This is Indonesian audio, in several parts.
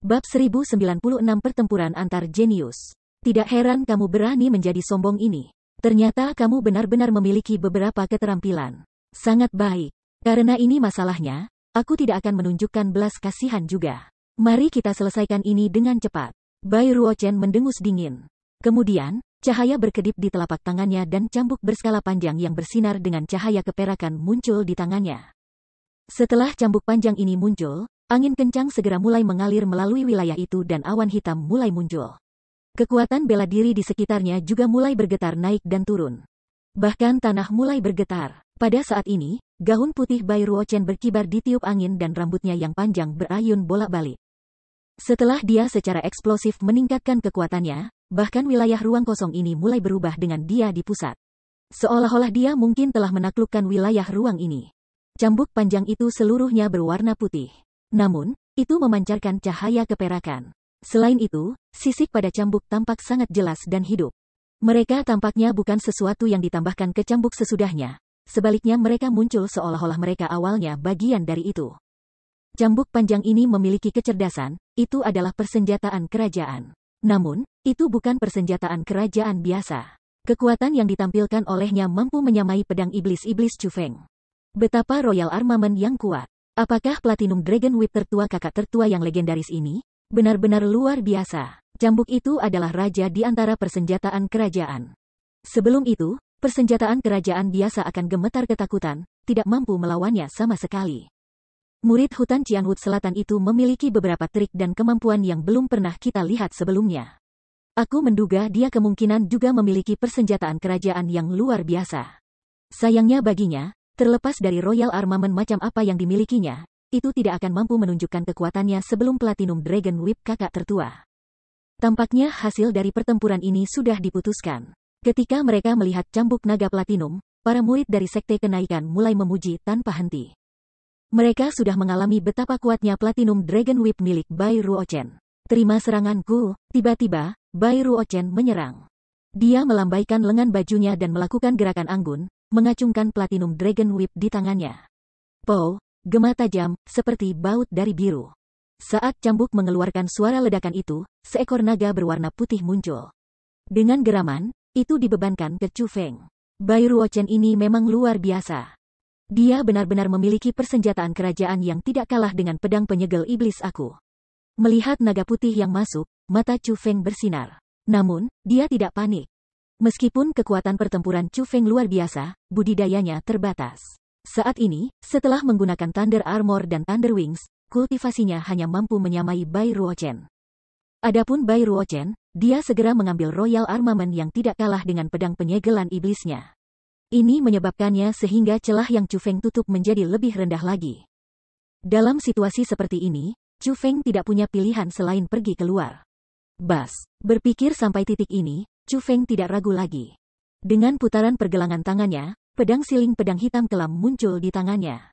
Bab 1096 Pertempuran Antar Jenius. Tidak heran kamu berani menjadi sombong ini. Ternyata kamu benar-benar memiliki beberapa keterampilan. Sangat baik. Karena ini masalahnya, aku tidak akan menunjukkan belas kasihan juga. Mari kita selesaikan ini dengan cepat. Bai Ruochen mendengus dingin. Kemudian, cahaya berkedip di telapak tangannya dan cambuk berskala panjang yang bersinar dengan cahaya keperakan muncul di tangannya. Setelah cambuk panjang ini muncul, angin kencang segera mulai mengalir melalui wilayah itu dan awan hitam mulai muncul. Kekuatan bela diri di sekitarnya juga mulai bergetar naik dan turun. Bahkan tanah mulai bergetar. Pada saat ini, gaun putih Bai Ruochen berkibar di tiup angin dan rambutnya yang panjang berayun bolak-balik. Setelah dia secara eksplosif meningkatkan kekuatannya, bahkan wilayah ruang kosong ini mulai berubah dengan dia di pusat. Seolah-olah dia mungkin telah menaklukkan wilayah ruang ini. Cambuk panjang itu seluruhnya berwarna putih. Namun, itu memancarkan cahaya keperakan. Selain itu, sisik pada cambuk tampak sangat jelas dan hidup. Mereka tampaknya bukan sesuatu yang ditambahkan ke cambuk sesudahnya. Sebaliknya mereka muncul seolah-olah mereka awalnya bagian dari itu. Cambuk panjang ini memiliki kecerdasan, itu adalah persenjataan kerajaan. Namun, itu bukan persenjataan kerajaan biasa. Kekuatan yang ditampilkan olehnya mampu menyamai pedang iblis-iblis Chu Feng. Betapa Royal Armament yang kuat. Apakah Platinum Dragon Whip tertua kakak tertua yang legendaris ini? Benar-benar luar biasa. Cambuk itu adalah raja di antara persenjataan kerajaan. Sebelum itu, persenjataan kerajaan biasa akan gemetar ketakutan, tidak mampu melawannya sama sekali. Murid hutan Qianhut Selatan itu memiliki beberapa trik dan kemampuan yang belum pernah kita lihat sebelumnya. Aku menduga dia kemungkinan juga memiliki persenjataan kerajaan yang luar biasa. Sayangnya baginya, terlepas dari Royal Armament macam apa yang dimilikinya, itu tidak akan mampu menunjukkan kekuatannya sebelum Platinum Dragon Whip kakak tertua. Tampaknya hasil dari pertempuran ini sudah diputuskan. Ketika mereka melihat cambuk naga platinum, para murid dari Sekte Kenaikan mulai memuji tanpa henti. Mereka sudah mengalami betapa kuatnya Platinum Dragon Whip milik Bai Ruochen. Terima seranganku. Tiba-tiba, Bai Ruochen menyerang. Dia melambaikan lengan bajunya dan melakukan gerakan anggun, mengacungkan Platinum Dragon Whip di tangannya. Pow, gema tajam, seperti baut dari biru. Saat cambuk mengeluarkan suara ledakan itu, seekor naga berwarna putih muncul. Dengan geraman, itu dibebankan ke Chu Feng. Bai Ruochen ini memang luar biasa. Dia benar-benar memiliki persenjataan kerajaan yang tidak kalah dengan pedang penyegel iblis aku. Melihat naga putih yang masuk, mata Chu Feng bersinar. Namun, dia tidak panik. Meskipun kekuatan pertempuran Chu Feng luar biasa, budidayanya terbatas. Saat ini, setelah menggunakan Thunder Armor dan Thunder Wings, kultivasinya hanya mampu menyamai Bai Ruochen. Adapun Bai Ruochen, dia segera mengambil Royal Armament yang tidak kalah dengan pedang penyegelan iblisnya. Ini menyebabkannya sehingga celah yang Chu Feng tutup menjadi lebih rendah lagi. Dalam situasi seperti ini, Chu Feng tidak punya pilihan selain pergi keluar. Bas, berpikir sampai titik ini, Chu Feng tidak ragu lagi. Dengan putaran pergelangan tangannya, pedang siling pedang hitam kelam muncul di tangannya.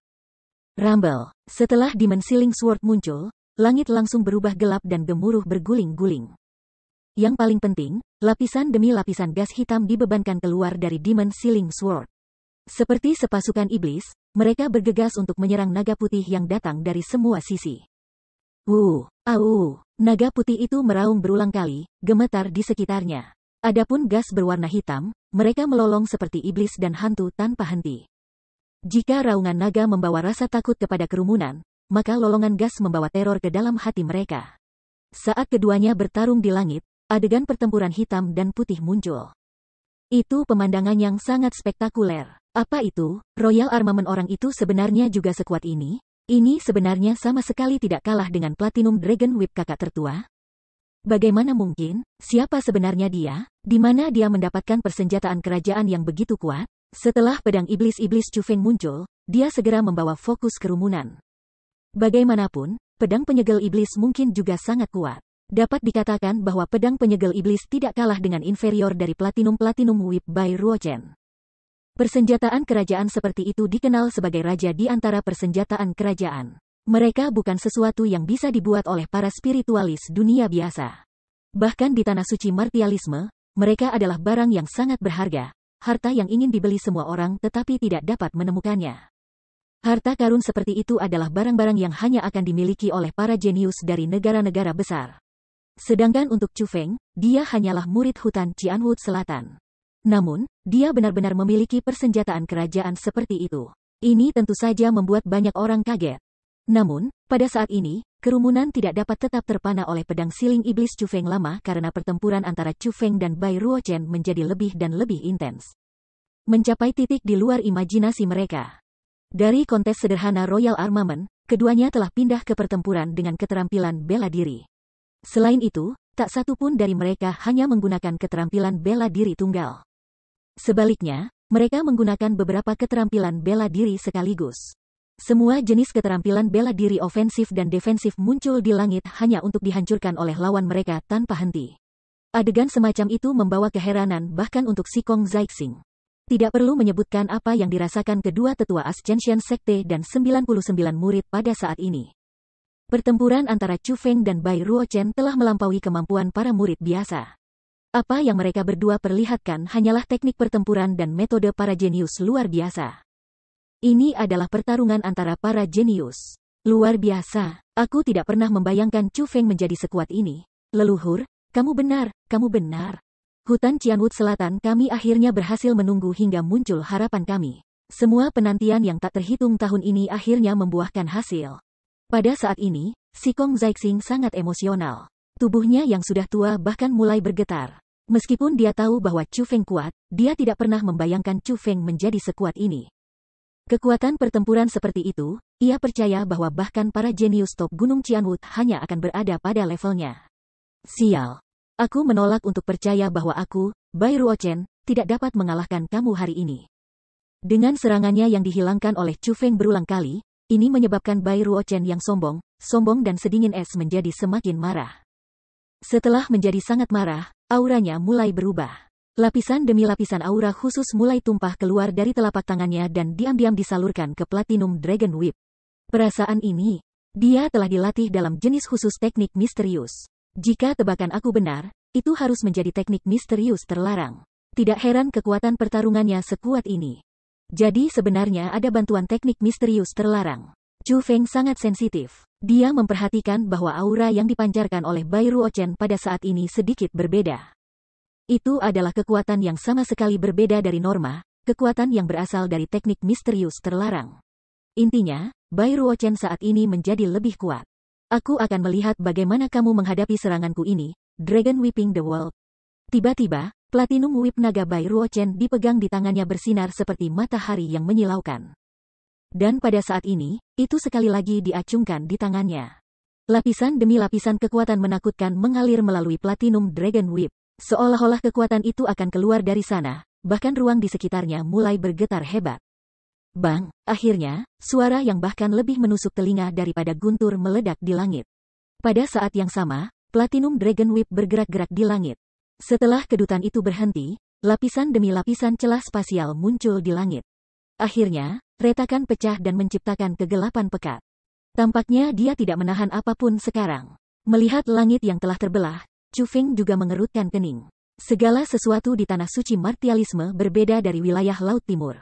Rumble. Setelah Demon Siling Sword muncul, langit langsung berubah gelap dan gemuruh berguling-guling. Yang paling penting, lapisan demi lapisan gas hitam dibebankan keluar dari Demon Siling Sword. Seperti sepasukan iblis, mereka bergegas untuk menyerang naga putih yang datang dari semua sisi. Naga putih itu meraung berulang kali, gemetar di sekitarnya. Adapun gas berwarna hitam, mereka melolong seperti iblis dan hantu tanpa henti. Jika raungan naga membawa rasa takut kepada kerumunan, maka lolongan gas membawa teror ke dalam hati mereka. Saat keduanya bertarung di langit, adegan pertempuran hitam dan putih muncul. Itu pemandangan yang sangat spektakuler. Apa itu? Royal Armament orang itu sebenarnya juga sekuat ini? Ini sebenarnya sama sekali tidak kalah dengan Platinum Dragon Whip kakak tertua? Bagaimana mungkin? Siapa sebenarnya dia? Di mana dia mendapatkan persenjataan kerajaan yang begitu kuat? Setelah pedang iblis-iblis Chu Feng muncul, dia segera membawa fokus kerumunan. Bagaimanapun, pedang penyegel iblis mungkin juga sangat kuat. Dapat dikatakan bahwa pedang penyegel iblis tidak kalah dengan inferior dari Platinum Whip Bai Ruochen. Persenjataan kerajaan seperti itu dikenal sebagai raja di antara persenjataan kerajaan. Mereka bukan sesuatu yang bisa dibuat oleh para spiritualis dunia biasa. Bahkan di tanah suci martialisme, mereka adalah barang yang sangat berharga, harta yang ingin dibeli semua orang tetapi tidak dapat menemukannya. Harta karun seperti itu adalah barang-barang yang hanya akan dimiliki oleh para jenius dari negara-negara besar. Sedangkan untuk Chu Feng, dia hanyalah murid hutan Qianwu Selatan. Namun, dia benar-benar memiliki persenjataan kerajaan seperti itu. Ini tentu saja membuat banyak orang kaget. Namun, pada saat ini, kerumunan tidak dapat tetap terpana oleh pedang siling iblis Chu Feng lama karena pertempuran antara Chu Feng dan Bai Ruochen menjadi lebih dan lebih intens. Mencapai titik di luar imajinasi mereka. Dari kontes sederhana Royal Armament, keduanya telah pindah ke pertempuran dengan keterampilan bela diri. Selain itu, tak satu pun dari mereka hanya menggunakan keterampilan bela diri tunggal. Sebaliknya, mereka menggunakan beberapa keterampilan bela diri sekaligus. Semua jenis keterampilan bela diri ofensif dan defensif muncul di langit hanya untuk dihancurkan oleh lawan mereka tanpa henti. Adegan semacam itu membawa keheranan bahkan untuk Si Kong Zixing. Tidak perlu menyebutkan apa yang dirasakan kedua tetua Ascension Sekte dan 99 murid pada saat ini. Pertempuran antara Chu Feng dan Bai Ruochen telah melampaui kemampuan para murid biasa. Apa yang mereka berdua perlihatkan hanyalah teknik pertempuran dan metode para jenius luar biasa. Ini adalah pertarungan antara para jenius. Luar biasa. Aku tidak pernah membayangkan Chu Feng menjadi sekuat ini. Leluhur, kamu benar, kamu benar. Hutan Qianwu Selatan kami akhirnya berhasil menunggu hingga muncul harapan kami. Semua penantian yang tak terhitung tahun ini akhirnya membuahkan hasil. Pada saat ini, Si Kong Zixing sangat emosional. Tubuhnya yang sudah tua bahkan mulai bergetar. Meskipun dia tahu bahwa Chu Feng kuat, dia tidak pernah membayangkan Chu Feng menjadi sekuat ini. Kekuatan pertempuran seperti itu, ia percaya bahwa bahkan para jenius top Gunung Qianwu hanya akan berada pada levelnya. Sial. Aku menolak untuk percaya bahwa aku, Bai Ruochen, tidak dapat mengalahkan kamu hari ini. Dengan serangannya yang dihilangkan oleh Chu Feng berulang kali, ini menyebabkan Bai Ruochen yang sombong dan sedingin es menjadi semakin marah. Setelah menjadi sangat marah, auranya mulai berubah. Lapisan demi lapisan aura khusus mulai tumpah keluar dari telapak tangannya dan diam-diam disalurkan ke Platinum Dragon Whip. Perasaan ini, dia telah dilatih dalam jenis khusus teknik misterius. Jika tebakan aku benar, itu harus menjadi teknik misterius terlarang. Tidak heran kekuatan pertarungannya sekuat ini. Jadi sebenarnya ada bantuan teknik misterius terlarang. Chu Feng sangat sensitif. Dia memperhatikan bahwa aura yang dipancarkan oleh Bai Ruochen pada saat ini sedikit berbeda. Itu adalah kekuatan yang sama sekali berbeda dari norma, kekuatan yang berasal dari teknik misterius terlarang. Intinya, Bai Ruochen saat ini menjadi lebih kuat. Aku akan melihat bagaimana kamu menghadapi seranganku ini, Dragon Whipping the World. Tiba-tiba, Platinum Whip naga Bai Ruochen dipegang di tangannya bersinar seperti matahari yang menyilaukan. Dan pada saat ini, itu sekali lagi diacungkan di tangannya. Lapisan demi lapisan kekuatan menakutkan mengalir melalui Platinum Dragon Whip. Seolah-olah kekuatan itu akan keluar dari sana, bahkan ruang di sekitarnya mulai bergetar hebat. Bang, akhirnya, suara yang bahkan lebih menusuk telinga daripada guntur meledak di langit. Pada saat yang sama, Platinum Dragon Whip bergerak-gerak di langit. Setelah kedutan itu berhenti, lapisan demi lapisan celah spasial muncul di langit. Akhirnya, retakan pecah dan menciptakan kegelapan pekat. Tampaknya dia tidak menahan apapun sekarang. Melihat langit yang telah terbelah, Chu Feng juga mengerutkan kening. Segala sesuatu di tanah suci martialisme berbeda dari wilayah Laut Timur.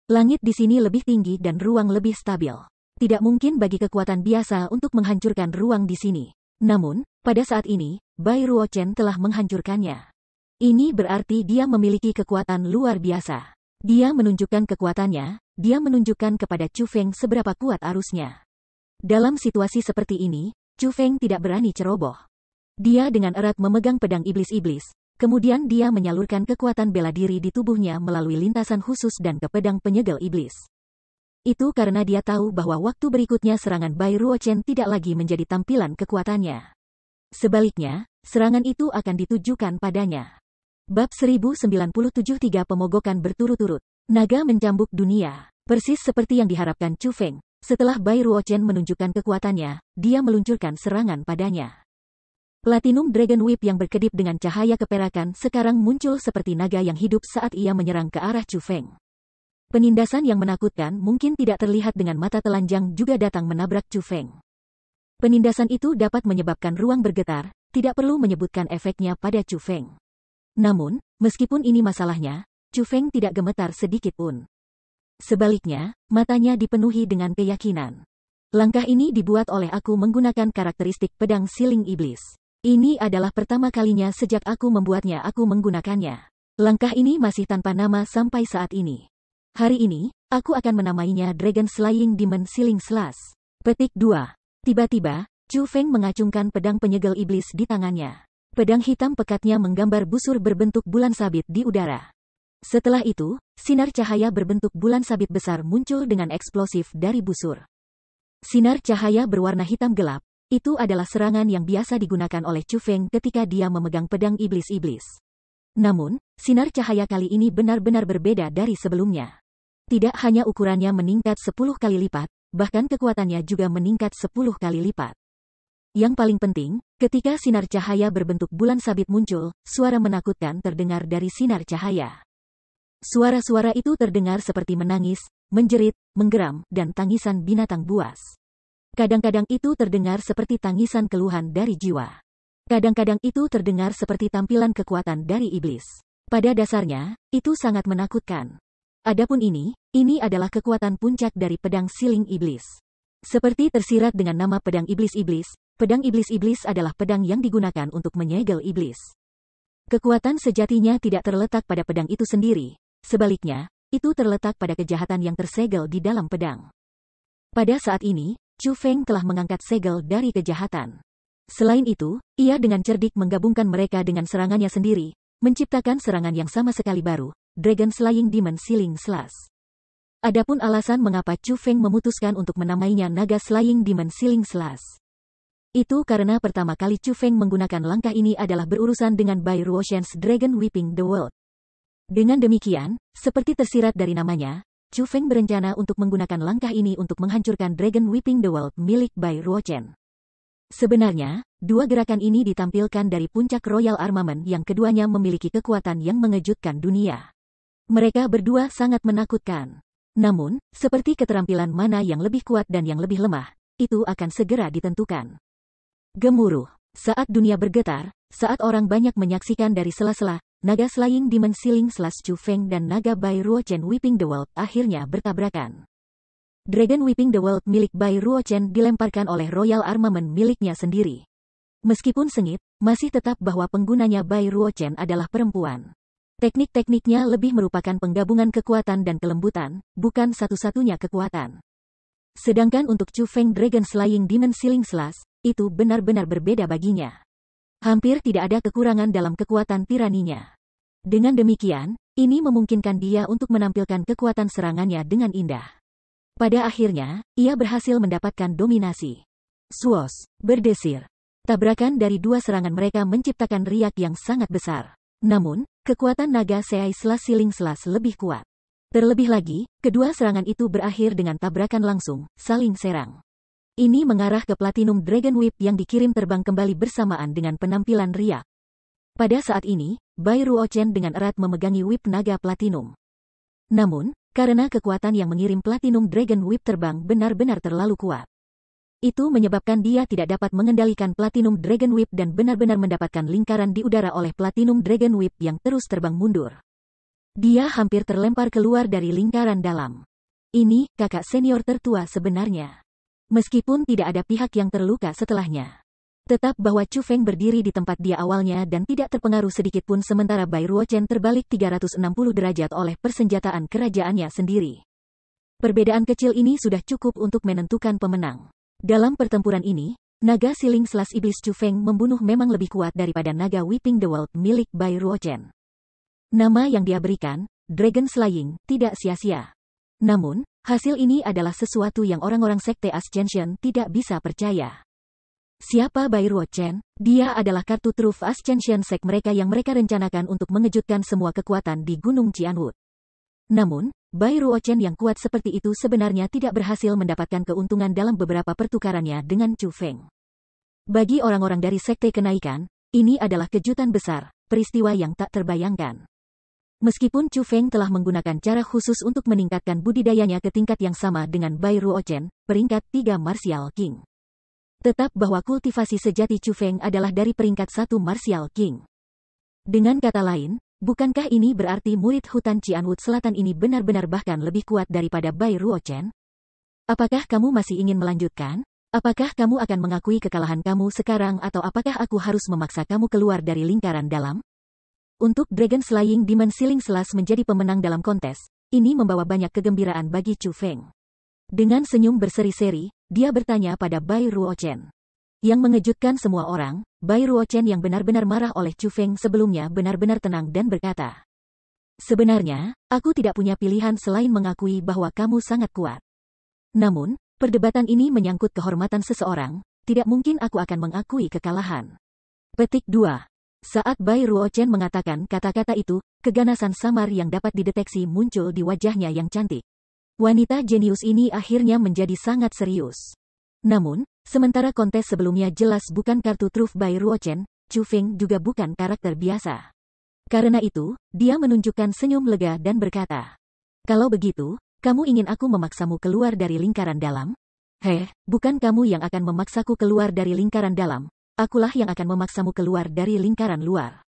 Langit di sini lebih tinggi dan ruang lebih stabil. Tidak mungkin bagi kekuatan biasa untuk menghancurkan ruang di sini. Namun, pada saat ini, Bai Ruochen telah menghancurkannya. Ini berarti dia memiliki kekuatan luar biasa. Dia menunjukkan kekuatannya, dia menunjukkan kepada Chu Feng seberapa kuat arusnya. Dalam situasi seperti ini, Chu Feng tidak berani ceroboh. Dia dengan erat memegang pedang iblis-iblis. Kemudian dia menyalurkan kekuatan bela diri di tubuhnya melalui lintasan khusus dan ke pedang penyegel iblis. Itu karena dia tahu bahwa waktu berikutnya serangan Bai Ruochen tidak lagi menjadi tampilan kekuatannya. Sebaliknya, serangan itu akan ditujukan padanya. Bab 1097 3 pemogokan berturut-turut. Naga mencambuk dunia. Persis seperti yang diharapkan Chu Feng, setelah Bai Ruochen menunjukkan kekuatannya, dia meluncurkan serangan padanya. Platinum Dragon Whip yang berkedip dengan cahaya keperakan sekarang muncul seperti naga yang hidup saat ia menyerang ke arah Chu Feng. Penindasan yang menakutkan mungkin tidak terlihat dengan mata telanjang juga datang menabrak Chu Feng. Penindasan itu dapat menyebabkan ruang bergetar, tidak perlu menyebutkan efeknya pada Chu Feng. Namun, meskipun ini masalahnya, Chu Feng tidak gemetar sedikit pun. Sebaliknya, matanya dipenuhi dengan keyakinan. Langkah ini dibuat oleh aku menggunakan karakteristik pedang siling iblis. Ini adalah pertama kalinya sejak aku membuatnya aku menggunakannya. Langkah ini masih tanpa nama sampai saat ini. Hari ini, aku akan menamainya Dragon Slaying Demon Siling Slash. Petik 2. Tiba-tiba, Chu Feng mengacungkan pedang penyegel iblis di tangannya. Pedang hitam pekatnya menggambar busur berbentuk bulan sabit di udara. Setelah itu, sinar cahaya berbentuk bulan sabit besar muncul dengan eksplosif dari busur. Sinar cahaya berwarna hitam gelap. Itu adalah serangan yang biasa digunakan oleh Chu Feng ketika dia memegang pedang iblis-iblis. Namun, sinar cahaya kali ini benar-benar berbeda dari sebelumnya. Tidak hanya ukurannya meningkat 10 kali lipat, bahkan kekuatannya juga meningkat 10 kali lipat. Yang paling penting, ketika sinar cahaya berbentuk bulan sabit muncul, suara menakutkan terdengar dari sinar cahaya. Suara-suara itu terdengar seperti menangis, menjerit, menggeram, dan tangisan binatang buas. Kadang-kadang itu terdengar seperti tangisan keluhan dari jiwa. Kadang-kadang itu terdengar seperti tampilan kekuatan dari iblis. Pada dasarnya, itu sangat menakutkan. Adapun ini adalah kekuatan puncak dari pedang siling iblis. Seperti tersirat dengan nama pedang iblis-iblis, pedang iblis-iblis adalah pedang yang digunakan untuk menyegel iblis. Kekuatan sejatinya tidak terletak pada pedang itu sendiri, sebaliknya, itu terletak pada kejahatan yang tersegel di dalam pedang. Pada saat ini, Chu Feng telah mengangkat segel dari kejahatan. Selain itu, ia dengan cerdik menggabungkan mereka dengan serangannya sendiri, menciptakan serangan yang sama sekali baru, Dragon Slaying Demon Siling Slash. Adapun alasan mengapa Chu Feng memutuskan untuk menamainya Naga Slaying Demon Siling Slash. Itu karena pertama kali Chu Feng menggunakan langkah ini adalah berurusan dengan Bai Ruoshen's Dragon Whipping the World. Dengan demikian, seperti tersirat dari namanya, Chu Feng berencana untuk menggunakan langkah ini untuk menghancurkan Dragon Whipping the World milik Bai Ruoshen. Sebenarnya, dua gerakan ini ditampilkan dari puncak Royal Armament yang keduanya memiliki kekuatan yang mengejutkan dunia. Mereka berdua sangat menakutkan. Namun, seperti keterampilan mana yang lebih kuat dan yang lebih lemah, itu akan segera ditentukan. Gemuruh. Saat dunia bergetar, saat orang banyak menyaksikan dari sela-sela, Naga Slaying Demon Siling Slash Chu Feng dan Naga Bai Ruochen Whipping the World akhirnya bertabrakan. Dragon Whipping the World milik Bai Ruochen dilemparkan oleh Royal Armament miliknya sendiri. Meskipun sengit, masih tetap bahwa penggunanya Bai Ruochen adalah perempuan. Teknik-tekniknya lebih merupakan penggabungan kekuatan dan kelembutan, bukan satu-satunya kekuatan. Sedangkan untuk Chu Feng Dragon Slaying Demon Siling Slash, itu benar-benar berbeda baginya. Hampir tidak ada kekurangan dalam kekuatan tiraninya. Dengan demikian, ini memungkinkan dia untuk menampilkan kekuatan serangannya dengan indah. Pada akhirnya, ia berhasil mendapatkan dominasi. Swoosh, berdesir. Tabrakan dari dua serangan mereka menciptakan riak yang sangat besar. Namun, kekuatan naga Seai Slash Siling Slash lebih kuat. Terlebih lagi, kedua serangan itu berakhir dengan tabrakan langsung, saling serang. Ini mengarah ke Platinum Dragon Whip yang dikirim terbang kembali bersamaan dengan penampilan riak. Pada saat ini, Bai Ruochen dengan erat memegangi whip naga Platinum. Namun, karena kekuatan yang mengirim Platinum Dragon Whip terbang benar-benar terlalu kuat. Itu menyebabkan dia tidak dapat mengendalikan Platinum Dragon Whip dan benar-benar mendapatkan lingkaran di udara oleh Platinum Dragon Whip yang terus terbang mundur. Dia hampir terlempar keluar dari lingkaran dalam. Ini, kakak senior tertua sebenarnya. Meskipun tidak ada pihak yang terluka setelahnya. Tetap bahwa Chu Feng berdiri di tempat dia awalnya dan tidak terpengaruh sedikitpun sementara Bai Ruochen terbalik 360 derajat oleh persenjataan kerajaannya sendiri. Perbedaan kecil ini sudah cukup untuk menentukan pemenang. Dalam pertempuran ini, Naga Siling Slash Iblis Chu Feng membunuh memang lebih kuat daripada Naga Whipping the World milik Bai Ruochen. Nama yang dia berikan, Dragon Slaying, tidak sia-sia. Namun, hasil ini adalah sesuatu yang orang-orang Sekte Ascension tidak bisa percaya. Siapa Bai Ruochen? Dia adalah kartu truf Ascension Sek mereka yang mereka rencanakan untuk mengejutkan semua kekuatan di Gunung Qianwood. Namun, Bai Ruochen yang kuat seperti itu sebenarnya tidak berhasil mendapatkan keuntungan dalam beberapa pertukarannya dengan Chu Feng. Bagi orang-orang dari Sekte Kenaikan, ini adalah kejutan besar, peristiwa yang tak terbayangkan. Meskipun Chu Feng telah menggunakan cara khusus untuk meningkatkan budidayanya ke tingkat yang sama dengan Bai Ruochen, peringkat 3 Martial King. Tetap bahwa kultivasi sejati Chu Feng adalah dari peringkat 1 Martial King. Dengan kata lain, Bukankah ini berarti murid hutan Cianwood Selatan ini benar-benar bahkan lebih kuat daripada Bai Ruochen? Apakah kamu masih ingin melanjutkan? Apakah kamu akan mengakui kekalahan kamu sekarang atau apakah aku harus memaksa kamu keluar dari lingkaran dalam? Untuk Dragon Slaying Demon Sealing Slash menjadi pemenang dalam kontes, ini membawa banyak kegembiraan bagi Chu Feng. Dengan senyum berseri-seri, dia bertanya pada Bai Ruochen. Yang mengejutkan semua orang, Bai Ruochen yang benar-benar marah oleh Chu Feng sebelumnya benar-benar tenang dan berkata, "Sebenarnya, aku tidak punya pilihan selain mengakui bahwa kamu sangat kuat. Namun, perdebatan ini menyangkut kehormatan seseorang, tidak mungkin aku akan mengakui kekalahan." Petik 2. Saat Bai Ruochen mengatakan kata-kata itu, keganasan samar yang dapat dideteksi muncul di wajahnya yang cantik. Wanita jenius ini akhirnya menjadi sangat serius. Namun, sementara kontes sebelumnya jelas bukan kartu truf Bai Ruochen, Chu Feng juga bukan karakter biasa. Karena itu, dia menunjukkan senyum lega dan berkata, "Kalau begitu, kamu ingin aku memaksamu keluar dari lingkaran dalam? Bukan kamu yang akan memaksaku keluar dari lingkaran dalam, akulah yang akan memaksamu keluar dari lingkaran luar."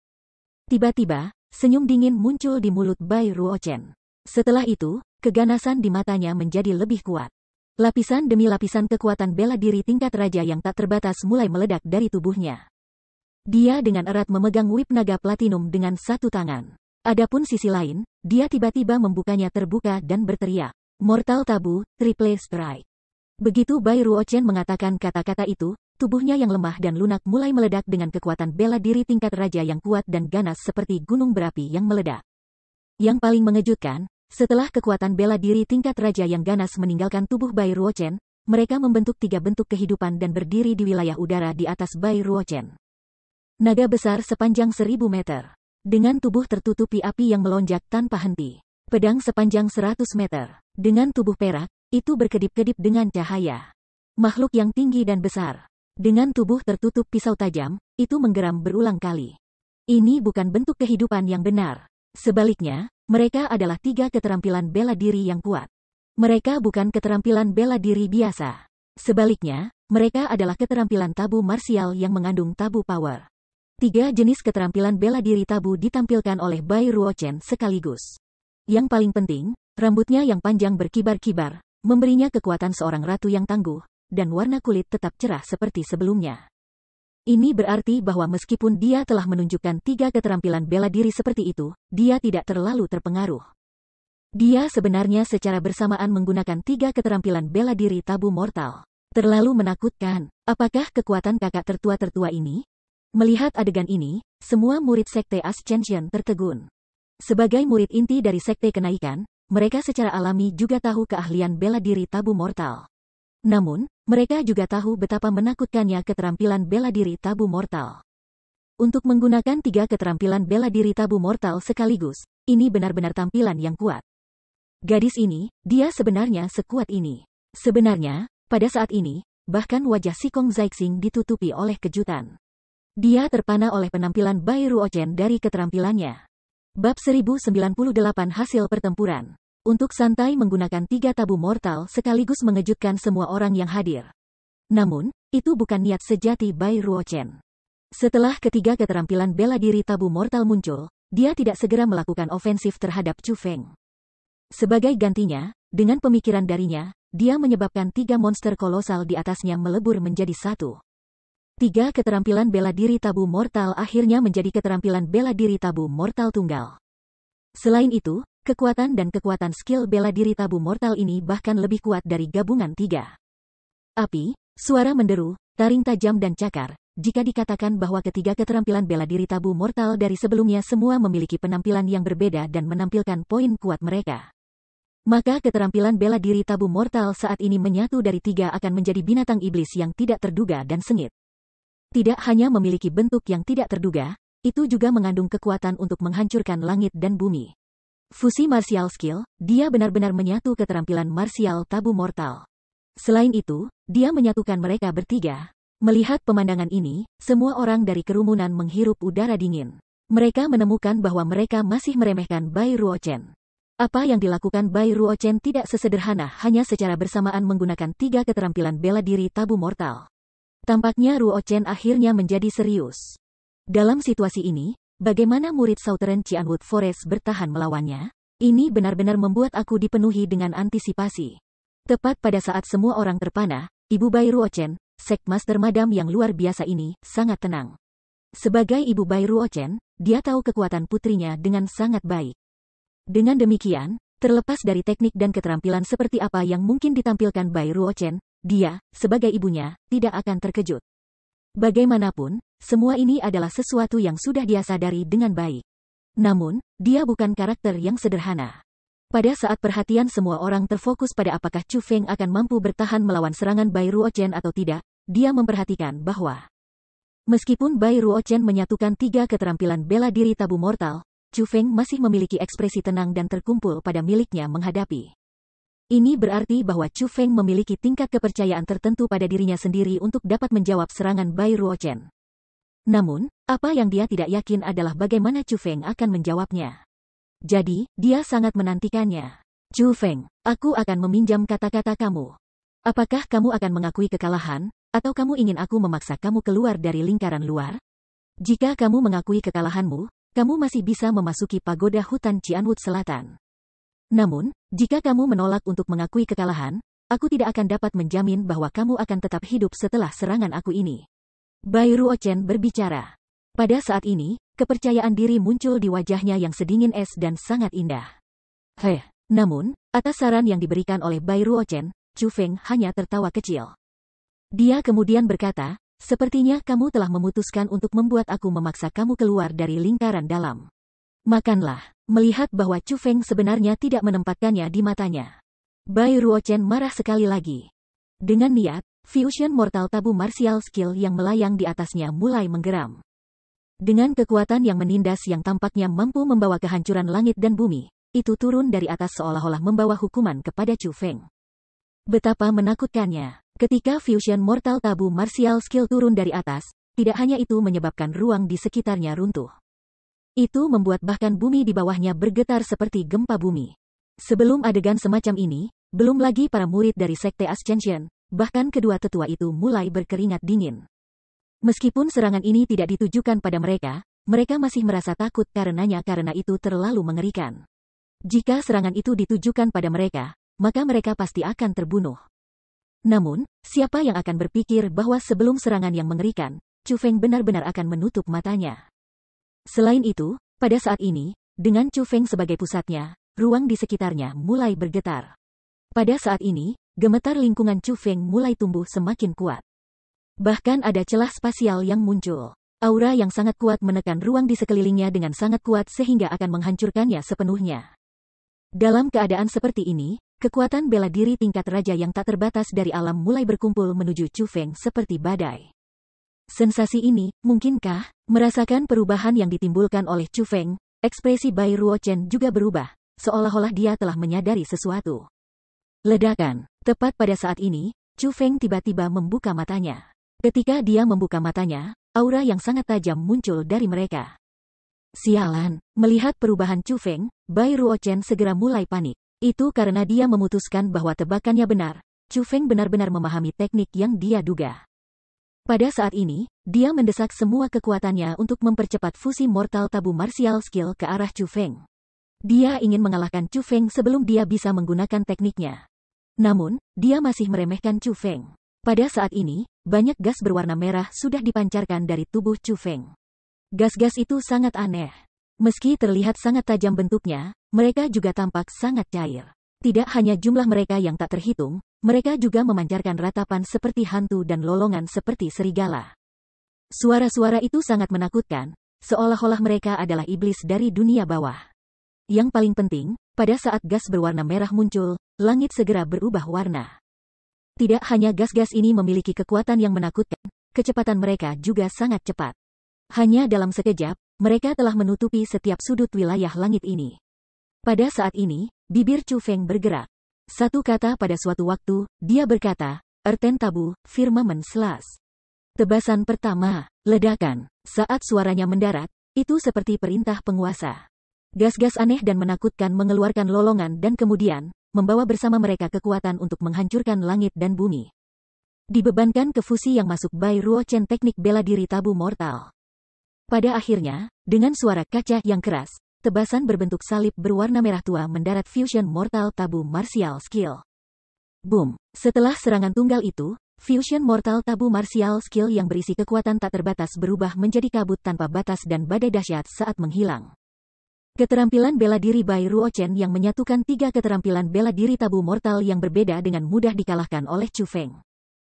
Tiba-tiba, senyum dingin muncul di mulut Bai Ruochen. Setelah itu, keganasan di matanya menjadi lebih kuat. Lapisan demi lapisan kekuatan bela diri tingkat raja yang tak terbatas mulai meledak dari tubuhnya. Dia dengan erat memegang whip naga platinum dengan satu tangan. Adapun sisi lain, dia tiba-tiba membukanya terbuka dan berteriak, "Mortal Tabu, Triple Strike." Begitu Bai Ruochen mengatakan kata-kata itu, tubuhnya yang lemah dan lunak mulai meledak dengan kekuatan bela diri tingkat raja yang kuat dan ganas seperti gunung berapi yang meledak. Yang paling mengejutkan, setelah kekuatan bela diri tingkat raja yang ganas meninggalkan tubuh Bai Ruochen, mereka membentuk 3 bentuk kehidupan dan berdiri di wilayah udara di atas Bai Ruochen. Naga besar sepanjang 1000 meter. Dengan tubuh tertutupi api yang melonjak tanpa henti. Pedang sepanjang 100 meter. Dengan tubuh perak, itu berkedip-kedip dengan cahaya. Makhluk yang tinggi dan besar. Dengan tubuh tertutup pisau tajam, itu menggeram berulang kali. Ini bukan bentuk kehidupan yang benar. Sebaliknya, mereka adalah 3 keterampilan bela diri yang kuat. Mereka bukan keterampilan bela diri biasa. Sebaliknya, mereka adalah keterampilan tabu marsial yang mengandung tabu power. 3 jenis keterampilan bela diri tabu ditampilkan oleh Bai Ruochen sekaligus. Yang paling penting, rambutnya yang panjang berkibar-kibar, memberinya kekuatan seorang ratu yang tangguh, dan warna kulit tetap cerah seperti sebelumnya. Ini berarti bahwa meskipun dia telah menunjukkan 3 keterampilan bela diri seperti itu, dia tidak terlalu terpengaruh. Dia sebenarnya secara bersamaan menggunakan 3 keterampilan bela diri tabu mortal. Terlalu menakutkan. Apakah kekuatan kakak tertua-tertua ini? Melihat adegan ini, semua murid Sekte Ascension tertegun. Sebagai murid inti dari Sekte Kenaikan, mereka secara alami juga tahu keahlian bela diri tabu mortal. Namun, mereka juga tahu betapa menakutkannya keterampilan bela diri tabu mortal. Untuk menggunakan 3 keterampilan bela diri tabu mortal sekaligus, ini benar-benar tampilan yang kuat. Gadis ini, dia sebenarnya sekuat ini. Sebenarnya, pada saat ini, bahkan wajah si Kong Zixing ditutupi oleh kejutan. Dia terpana oleh penampilan Bai Ruochen dari keterampilannya. Bab 1098 Hasil Pertempuran. Untuk santai menggunakan 3 tabu mortal sekaligus mengejutkan semua orang yang hadir. Namun, itu bukan niat sejati Bai Ruochen. Setelah ketiga keterampilan bela diri tabu mortal muncul, dia tidak segera melakukan ofensif terhadap Chu Feng. Sebagai gantinya, dengan pemikiran darinya, dia menyebabkan 3 monster kolosal di atasnya melebur menjadi 1. 3 keterampilan bela diri tabu mortal akhirnya menjadi keterampilan bela diri tabu mortal tunggal. Selain itu, kekuatan dan kekuatan skill bela diri tabu mortal ini bahkan lebih kuat dari gabungan 3. Api, suara menderu, taring tajam dan cakar. Jika dikatakan bahwa ketiga keterampilan bela diri tabu mortal dari sebelumnya semua memiliki penampilan yang berbeda dan menampilkan poin kuat mereka, maka keterampilan bela diri tabu mortal saat ini menyatu dari 3 akan menjadi binatang iblis yang tidak terduga dan sengit. Tidak hanya memiliki bentuk yang tidak terduga, itu juga mengandung kekuatan untuk menghancurkan langit dan bumi. Fusi martial skill, dia benar-benar menyatu keterampilan martial tabu mortal. Selain itu, dia menyatukan mereka bertiga. Melihat pemandangan ini, semua orang dari kerumunan menghirup udara dingin. Mereka menemukan bahwa mereka masih meremehkan Bai Ruochen. Apa yang dilakukan Bai Ruochen tidak sesederhana hanya secara bersamaan menggunakan 3 keterampilan bela diri tabu mortal. Tampaknya Ruochen akhirnya menjadi serius. Dalam situasi ini, Bagaimana murid Southern Cianwood Forest bertahan melawannya? Ini benar-benar membuat aku dipenuhi dengan antisipasi. Tepat pada saat semua orang terpana, Ibu Bai Ruochen, Sekmaster Madam yang luar biasa ini, sangat tenang. Sebagai Ibu Bai Ruochen, dia tahu kekuatan putrinya dengan sangat baik. Dengan demikian, terlepas dari teknik dan keterampilan seperti apa yang mungkin ditampilkan Bai Ruochen, dia, sebagai ibunya, tidak akan terkejut. Bagaimanapun, semua ini adalah sesuatu yang sudah dia sadari dengan baik. Namun, dia bukan karakter yang sederhana. Pada saat perhatian semua orang terfokus pada apakah Chu Feng akan mampu bertahan melawan serangan Bai Ruochen atau tidak, dia memperhatikan bahwa meskipun Bai Ruochen menyatukan 3 keterampilan bela diri tabu mortal, Chu Feng masih memiliki ekspresi tenang dan terkumpul pada miliknya menghadapi. Ini berarti bahwa Chu Feng memiliki tingkat kepercayaan tertentu pada dirinya sendiri untuk dapat menjawab serangan Bai Ruochen. Namun, apa yang dia tidak yakin adalah bagaimana Chu Feng akan menjawabnya. Jadi, dia sangat menantikannya. Chu Feng, aku akan meminjam kata-kata kamu. Apakah kamu akan mengakui kekalahan, atau kamu ingin aku memaksa kamu keluar dari lingkaran luar? Jika kamu mengakui kekalahanmu, kamu masih bisa memasuki pagoda hutan Cianwood Selatan. Namun, jika kamu menolak untuk mengakui kekalahan, aku tidak akan dapat menjamin bahwa kamu akan tetap hidup setelah serangan aku ini. Bai Ruochen berbicara. Pada saat ini, kepercayaan diri muncul di wajahnya yang sedingin es dan sangat indah. Namun, atas saran yang diberikan oleh Bai Ruochen, Chu Feng hanya tertawa kecil. Dia kemudian berkata, sepertinya kamu telah memutuskan untuk membuat aku memaksa kamu keluar dari lingkaran dalam. Makanlah. Melihat bahwa Chu Feng sebenarnya tidak menempatkannya di matanya, Bai Ruochen marah sekali lagi. Dengan niat, fusion mortal tabu martial skill yang melayang di atasnya mulai menggeram. Dengan kekuatan yang menindas yang tampaknya mampu membawa kehancuran langit dan bumi, itu turun dari atas seolah-olah membawa hukuman kepada Chu Feng. Betapa menakutkannya. Ketika fusion mortal tabu martial skill turun dari atas, tidak hanya itu menyebabkan ruang di sekitarnya runtuh. Itu membuat bahkan bumi di bawahnya bergetar seperti gempa bumi. Sebelum adegan semacam ini, belum lagi para murid dari Sekte Ascension, bahkan kedua tetua itu mulai berkeringat dingin. Meskipun serangan ini tidak ditujukan pada mereka, mereka masih merasa takut karenanya karena itu terlalu mengerikan. Jika serangan itu ditujukan pada mereka, maka mereka pasti akan terbunuh. Namun, siapa yang akan berpikir bahwa sebelum serangan yang mengerikan, Chu Feng benar-benar akan menutup matanya. Selain itu, pada saat ini, dengan Chu Feng sebagai pusatnya, ruang di sekitarnya mulai bergetar. Pada saat ini, gemetar lingkungan Chu Feng mulai tumbuh semakin kuat. Bahkan ada celah spasial yang muncul. Aura yang sangat kuat menekan ruang di sekelilingnya dengan sangat kuat sehingga akan menghancurkannya sepenuhnya. Dalam keadaan seperti ini, kekuatan bela diri tingkat raja yang tak terbatas dari alam mulai berkumpul menuju Chu Feng seperti badai. Sensasi ini, mungkinkah, merasakan perubahan yang ditimbulkan oleh Chu Feng, ekspresi Bai Ruochen juga berubah, seolah-olah dia telah menyadari sesuatu. Ledakan. Tepat pada saat ini, Chu Feng tiba-tiba membuka matanya. Ketika dia membuka matanya, aura yang sangat tajam muncul dari mereka. Sialan, melihat perubahan Chu Feng, Bai Ruochen segera mulai panik. Itu karena dia memutuskan bahwa tebakannya benar, Chu Feng benar-benar memahami teknik yang dia duga. Pada saat ini, dia mendesak semua kekuatannya untuk mempercepat fusi mortal tabu martial skill ke arah Chu Feng. Dia ingin mengalahkan Chu Feng sebelum dia bisa menggunakan tekniknya. Namun, dia masih meremehkan Chu Feng. Pada saat ini, banyak gas berwarna merah sudah dipancarkan dari tubuh Chu Feng. Gas-gas itu sangat aneh. Meski terlihat sangat tajam bentuknya, mereka juga tampak sangat cair. Tidak hanya jumlah mereka yang tak terhitung, mereka juga memancarkan ratapan seperti hantu dan lolongan seperti serigala. Suara-suara itu sangat menakutkan, seolah-olah mereka adalah iblis dari dunia bawah. Yang paling penting, pada saat gas berwarna merah muncul, langit segera berubah warna. Tidak hanya gas-gas ini memiliki kekuatan yang menakutkan, kecepatan mereka juga sangat cepat. Hanya dalam sekejap, mereka telah menutupi setiap sudut wilayah langit ini. Pada saat ini, bibir Chu Feng bergerak. Satu kata pada suatu waktu, dia berkata, Erten Tabu, Firmament Slash. Tebasan pertama, ledakan. Saat suaranya mendarat, itu seperti perintah penguasa. Gas-gas aneh dan menakutkan mengeluarkan lolongan dan kemudian, membawa bersama mereka kekuatan untuk menghancurkan langit dan bumi. Dibebankan ke fusi yang masuk Bai Ruochen teknik bela diri tabu mortal. Pada akhirnya, dengan suara kaca yang keras, tebasan berbentuk salib berwarna merah tua mendarat Fusion Mortal Tabu Martial Skill. Boom! Setelah serangan tunggal itu, Fusion Mortal Tabu Martial Skill yang berisi kekuatan tak terbatas berubah menjadi kabut tanpa batas dan badai dahsyat saat menghilang. Keterampilan bela diri Bai Ruochen yang menyatukan 3 keterampilan bela diri tabu mortal yang berbeda dengan mudah dikalahkan oleh Chu Feng.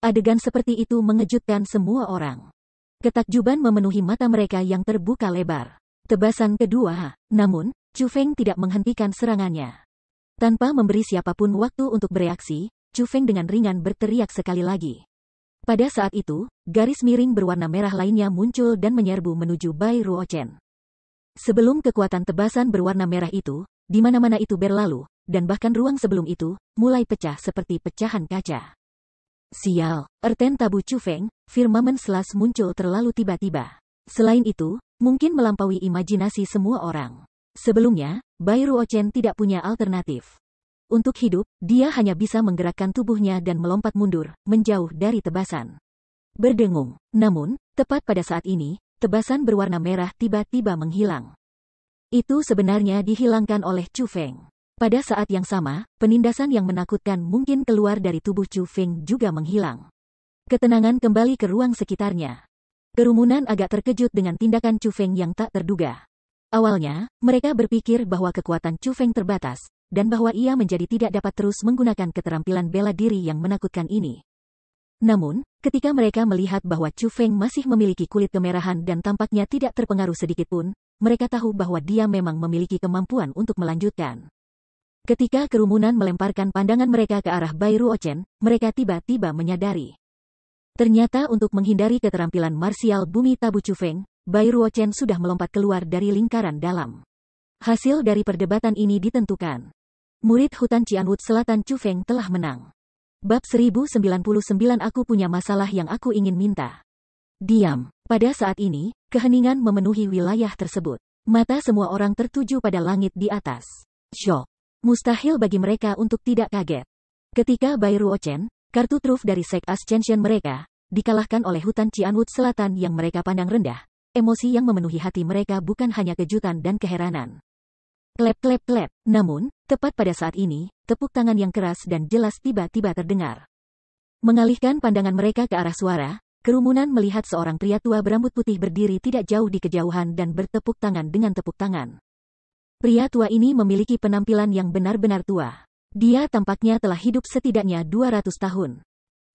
Adegan seperti itu mengejutkan semua orang. Ketakjuban memenuhi mata mereka yang terbuka lebar. Tebasan kedua, namun, Chu Feng tidak menghentikan serangannya. Tanpa memberi siapapun waktu untuk bereaksi, Chu Feng dengan ringan berteriak sekali lagi. Pada saat itu, garis miring berwarna merah lainnya muncul dan menyerbu menuju Bai Ruochen. Sebelum kekuatan tebasan berwarna merah itu, di mana-mana itu berlalu, dan bahkan ruang sebelum itu, mulai pecah seperti pecahan kaca. Sial, Erten Tabu Chu Feng, firmamen selas muncul terlalu tiba-tiba. Selain itu, mungkin melampaui imajinasi semua orang. Sebelumnya, Bai Ruochen tidak punya alternatif. Untuk hidup, dia hanya bisa menggerakkan tubuhnya dan melompat mundur, menjauh dari tebasan. Berdengung, namun, tepat pada saat ini, tebasan berwarna merah tiba-tiba menghilang. Itu sebenarnya dihilangkan oleh Chu Feng. Pada saat yang sama, penindasan yang menakutkan mungkin keluar dari tubuh Chu Feng juga menghilang. Ketenangan kembali ke ruang sekitarnya. Kerumunan agak terkejut dengan tindakan Chu Feng yang tak terduga. Awalnya, mereka berpikir bahwa kekuatan Chu Feng terbatas, dan bahwa ia menjadi tidak dapat terus menggunakan keterampilan bela diri yang menakutkan ini. Namun, ketika mereka melihat bahwa Chu Feng masih memiliki kulit kemerahan dan tampaknya tidak terpengaruh sedikitpun, mereka tahu bahwa dia memang memiliki kemampuan untuk melanjutkan. Ketika kerumunan melemparkan pandangan mereka ke arah Bai Ruochen, mereka tiba-tiba menyadari. Ternyata untuk menghindari keterampilan marsial bumi tabu Chu Feng, Bai Ruochen sudah melompat keluar dari lingkaran dalam. Hasil dari perdebatan ini ditentukan. Murid Hutan Qianwut Selatan Chu Feng telah menang. Bab 1099 Aku punya masalah yang aku ingin minta. Diam. Pada saat ini, keheningan memenuhi wilayah tersebut. Mata semua orang tertuju pada langit di atas. Syok. Mustahil bagi mereka untuk tidak kaget. Ketika Bai Ruochen, kartu truf dari Sek Ascension mereka, dikalahkan oleh Hutan Qianwut Selatan yang mereka pandang rendah, emosi yang memenuhi hati mereka bukan hanya kejutan dan keheranan. Klep klep klep. Namun, tepat pada saat ini, tepuk tangan yang keras dan jelas tiba-tiba terdengar. Mengalihkan pandangan mereka ke arah suara, kerumunan melihat seorang pria tua berambut putih berdiri tidak jauh di kejauhan dan bertepuk tangan dengan tepuk tangan. Pria tua ini memiliki penampilan yang benar-benar tua. Dia tampaknya telah hidup setidaknya 200 tahun.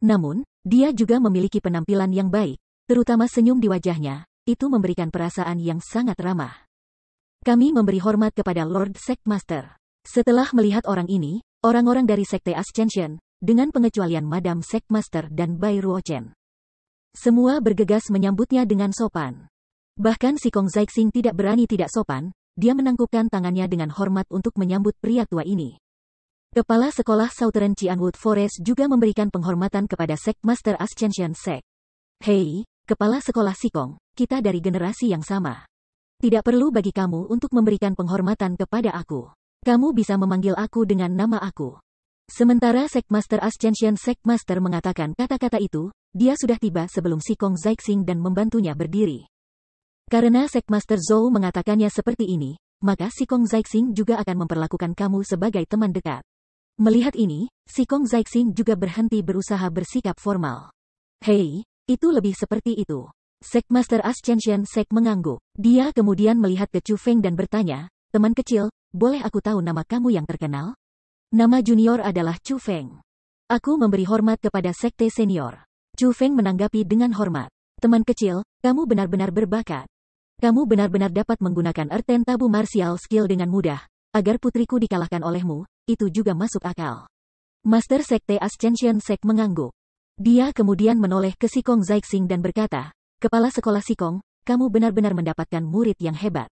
Namun, dia juga memiliki penampilan yang baik, terutama senyum di wajahnya, itu memberikan perasaan yang sangat ramah. Kami memberi hormat kepada Lord Sekmaster. Setelah melihat orang ini, orang-orang dari Sekte Ascension, dengan pengecualian Madam Sekmaster dan Bai Ruochen, semua bergegas menyambutnya dengan sopan. Bahkan si Kong Zixing tidak berani tidak sopan, dia menangkupkan tangannya dengan hormat untuk menyambut pria tua ini. Kepala Sekolah Southern Qianwood Forest juga memberikan penghormatan kepada Sekmaster Ascension Sek. Hei, Kepala Sekolah Sikong, kita dari generasi yang sama. Tidak perlu bagi kamu untuk memberikan penghormatan kepada aku. Kamu bisa memanggil aku dengan nama aku. Sementara Sekmaster Ascension Sekmaster mengatakan kata-kata itu, dia sudah tiba sebelum si Kong Zixing dan membantunya berdiri. Karena Sekmaster Zhou mengatakannya seperti ini, maka si Kong Zixing juga akan memperlakukan kamu sebagai teman dekat. Melihat ini, si Kong Zixing juga berhenti berusaha bersikap formal. Hei, itu lebih seperti itu. Sekmaster Ascension Sek mengangguk. Dia kemudian melihat ke Chu Feng dan bertanya, teman kecil, boleh aku tahu nama kamu yang terkenal? Nama junior adalah Chu Feng. Aku memberi hormat kepada Sekte Senior. Chu Feng menanggapi dengan hormat. Teman kecil, kamu benar-benar berbakat. Kamu benar-benar dapat menggunakan Erten Tabu Martial Skill dengan mudah, agar putriku dikalahkan olehmu, itu juga masuk akal. Master Sekte Ascension Sek mengangguk. Dia kemudian menoleh ke si Kong Zixing dan berkata, Kepala Sekolah Sikong, kamu benar-benar mendapatkan murid yang hebat.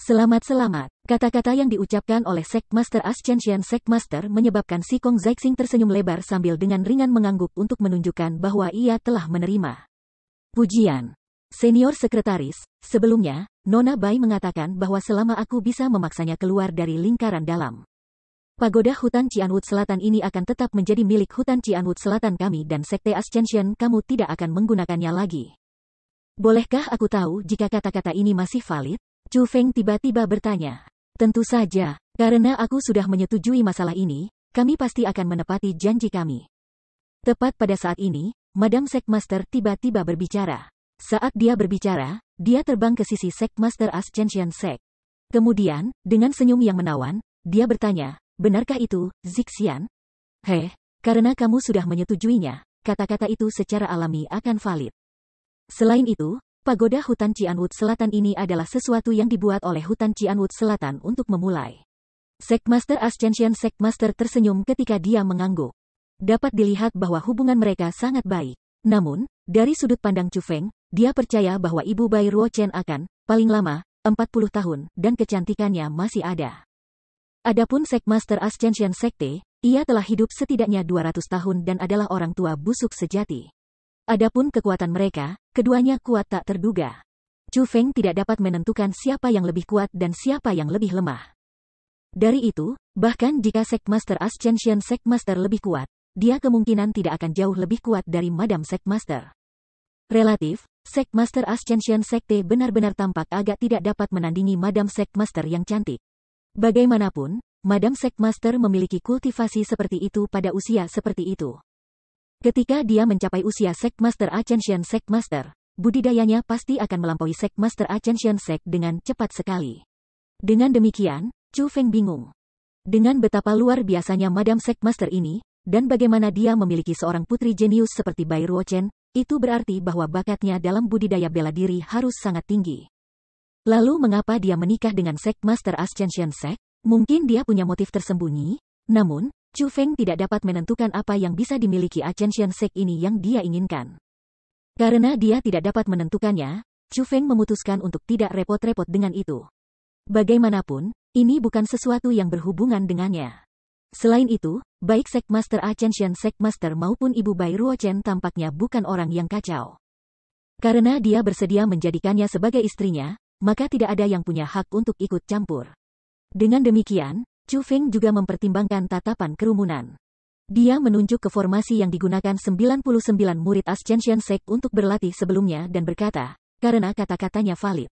Selamat-selamat. Kata-kata yang diucapkan oleh Sekmaster Ascension Sekmaster menyebabkan si Kong Zixing tersenyum lebar sambil dengan ringan mengangguk untuk menunjukkan bahwa ia telah menerima pujian. Senior Sekretaris, sebelumnya, Nona Bai mengatakan bahwa selama aku bisa memaksanya keluar dari lingkaran dalam Pagoda Hutan Qianwood Selatan ini akan tetap menjadi milik Hutan Qianwood Selatan kami dan Sekte Ascension kamu tidak akan menggunakannya lagi. Bolehkah aku tahu jika kata-kata ini masih valid? Chu Feng tiba-tiba bertanya. Tentu saja, karena aku sudah menyetujui masalah ini, kami pasti akan menepati janji kami. Tepat pada saat ini, Madam Sekmaster tiba-tiba berbicara. Saat dia berbicara, dia terbang ke sisi Sekmaster Ascension Sek. Kemudian, dengan senyum yang menawan, dia bertanya, benarkah itu, Zixian? Karena kamu sudah menyetujuinya, kata-kata itu secara alami akan valid. Selain itu, pagoda hutan Cianwood Selatan ini adalah sesuatu yang dibuat oleh hutan Cianwood Selatan untuk memulai. Sekmaster Ascension Sekmaster tersenyum ketika dia mengangguk. Dapat dilihat bahwa hubungan mereka sangat baik. Namun, dari sudut pandang Chu Feng, dia percaya bahwa Ibu Bai Ruochen akan, paling lama, 40 tahun, dan kecantikannya masih ada. Adapun Sekmaster Ascension Sekte, ia telah hidup setidaknya 200 tahun dan adalah orang tua busuk sejati. Adapun kekuatan mereka, keduanya kuat tak terduga. Chu Feng tidak dapat menentukan siapa yang lebih kuat dan siapa yang lebih lemah. Dari itu, bahkan jika Sekmaster Ascension Sekmaster lebih kuat, dia kemungkinan tidak akan jauh lebih kuat dari Madam Sekmaster. Relatif, Sekmaster Ascension Sekte benar-benar tampak agak tidak dapat menandingi Madam Sekmaster yang cantik. Bagaimanapun, Madam Sekmaster memiliki kultivasi seperti itu pada usia seperti itu. Ketika dia mencapai usia Sekmaster Ascension Sekmaster, budidayanya pasti akan melampaui Sekmaster Ascension Sek dengan cepat sekali. Dengan demikian, Chu Feng bingung. Dengan betapa luar biasanya Madam Sekmaster ini, dan bagaimana dia memiliki seorang putri jenius seperti Bai Ruochen, itu berarti bahwa bakatnya dalam budidaya bela diri harus sangat tinggi. Lalu mengapa dia menikah dengan Sekmaster Ascension Sek? Mungkin dia punya motif tersembunyi, namun, Chu Feng tidak dapat menentukan apa yang bisa dimiliki Ascension Sek ini yang dia inginkan. Karena dia tidak dapat menentukannya, Chu Feng memutuskan untuk tidak repot-repot dengan itu. Bagaimanapun, ini bukan sesuatu yang berhubungan dengannya. Selain itu, baik Sekmaster Ascension Sekmaster maupun Ibu Bai Ruochen tampaknya bukan orang yang kacau. Karena dia bersedia menjadikannya sebagai istrinya, maka tidak ada yang punya hak untuk ikut campur. Dengan demikian, Chu Feng juga mempertimbangkan tatapan kerumunan. Dia menunjuk ke formasi yang digunakan 99 murid Ascension Sek untuk berlatih sebelumnya dan berkata, karena kata-katanya valid.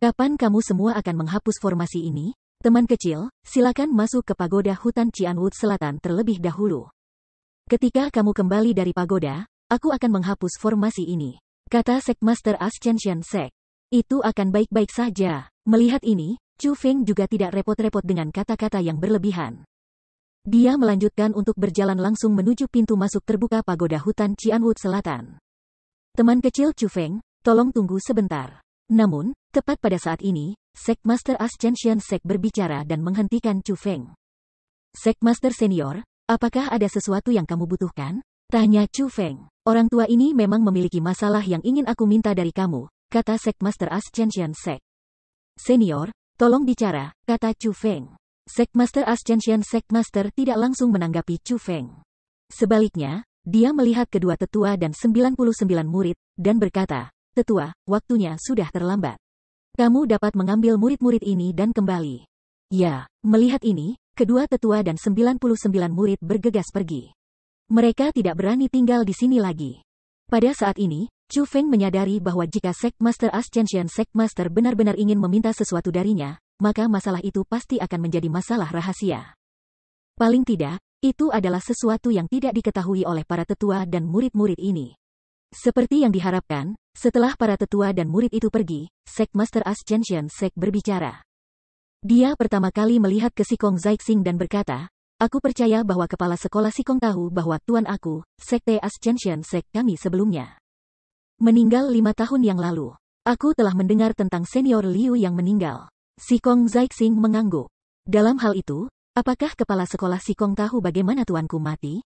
Kapan kamu semua akan menghapus formasi ini? Teman kecil, silakan masuk ke pagoda hutan Cianwood Selatan terlebih dahulu. Ketika kamu kembali dari pagoda, aku akan menghapus formasi ini, kata Sekmaster Ascension Sek. Itu akan baik-baik saja. Melihat ini, Chu Feng juga tidak repot-repot dengan kata-kata yang berlebihan. Dia melanjutkan untuk berjalan langsung menuju pintu masuk terbuka pagoda hutan Cianwood Selatan. Teman kecil Chu Feng, tolong tunggu sebentar. Namun, tepat pada saat ini, Sekmaster Ascension Sek berbicara dan menghentikan Chu Feng. Sekmaster Senior, apakah ada sesuatu yang kamu butuhkan? Tanya Chu Feng. Orang tua ini memang memiliki masalah yang ingin aku minta dari kamu, kata Sekmaster Ascension Sek. Senior, tolong bicara, kata Chu Feng. Sekmaster Ascension Sekmaster tidak langsung menanggapi Chu Feng. Sebaliknya, dia melihat kedua tetua dan 99 murid, dan berkata, Tetua, waktunya sudah terlambat. Kamu dapat mengambil murid-murid ini dan kembali. Ya, melihat ini, kedua tetua dan 99 murid bergegas pergi. Mereka tidak berani tinggal di sini lagi. Pada saat ini, Chu Feng menyadari bahwa jika Sekmaster Ascension Sekmaster benar-benar ingin meminta sesuatu darinya, maka masalah itu pasti akan menjadi masalah rahasia. Paling tidak, itu adalah sesuatu yang tidak diketahui oleh para tetua dan murid-murid ini. Seperti yang diharapkan, setelah para tetua dan murid itu pergi, Sekmaster Ascension Sek berbicara. Dia pertama kali melihat ke Sikong Zaixing dan berkata, Aku percaya bahwa kepala sekolah Sikong tahu bahwa tuan aku, Sekte Ascension Sek kami sebelumnya meninggal 5 tahun yang lalu. Aku telah mendengar tentang senior Liu yang meninggal. Sikong Zaixing mengangguk. Dalam hal itu, apakah kepala sekolah Sikong tahu bagaimana tuanku mati?